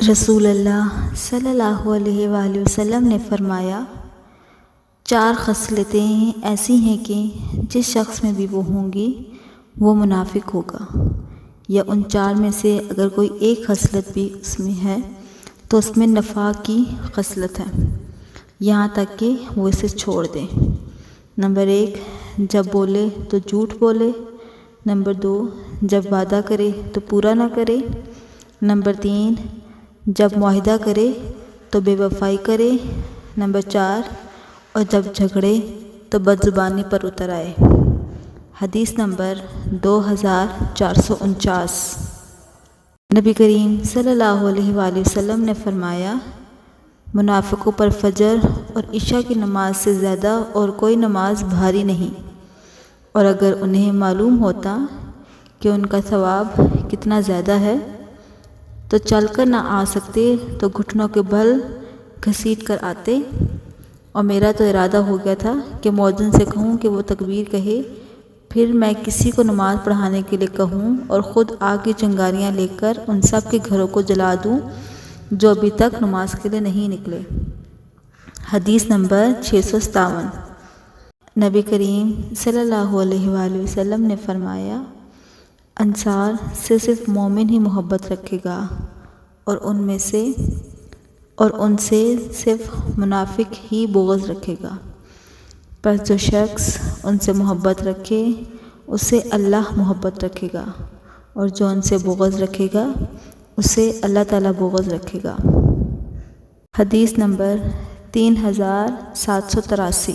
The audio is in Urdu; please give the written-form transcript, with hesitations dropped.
رسول اللہ صلی اللہ علیہ وآلہ وسلم نے فرمایا، 4 خصلتیں ایسی ہیں کہ جس شخص میں بھی وہ ہوں گی وہ منافق ہوگا، یا ان 4 میں سے اگر کوئی ایک خصلت بھی اس میں ہے تو اس میں نفاق کی خصلت ہے، یہاں تک کہ وہ اسے چھوڑ دے۔ نمبر 1، جب بولے تو جھوٹ بولے۔ نمبر 2، جب وعدہ کرے تو پورا نہ کرے۔ نمبر 3، جب معاہدہ کرے تو بے وفائی کرے۔ نمبر 4، اور جب جھگڑے تو بد زبانی پر اتر آئے۔ حدیث نمبر 2449۔ نبی کریم صلی اللہ علیہ وآلہ وسلم نے فرمایا، منافقوں پر فجر اور عشاء کی نماز سے زیادہ اور کوئی نماز بھاری نہیں، اور اگر انہیں معلوم ہوتا کہ ان کا ثواب کتنا زیادہ ہے تو چل کر نہ آ سکتے تو گھٹنوں کے بل گھسیٹ کر آتے، اور میرا تو ارادہ ہو گیا تھا کہ مؤذن سے کہوں کہ وہ تکبیر کہے، پھر میں کسی کو نماز پڑھانے کے لیے کہوں اور خود آگ کی چنگاریاں لے کر ان سب کے گھروں کو جلا دوں جو ابھی تک نماز کے لیے نہیں نکلے۔ حدیث نمبر 657۔ نبی کریم صلی اللہ علیہ وآلہ وسلم نے فرمایا، انصار سے صرف مومن ہی محبت رکھے گا، اور ان سے صرف منافق ہی بغض رکھے گا۔ پس جو شخص ان سے محبت رکھے اسے اللہ محبت رکھے گا، اور جو ان سے بغض رکھے گا اسے اللہ تعالیٰ بغض رکھے گا۔ حدیث نمبر 3783۔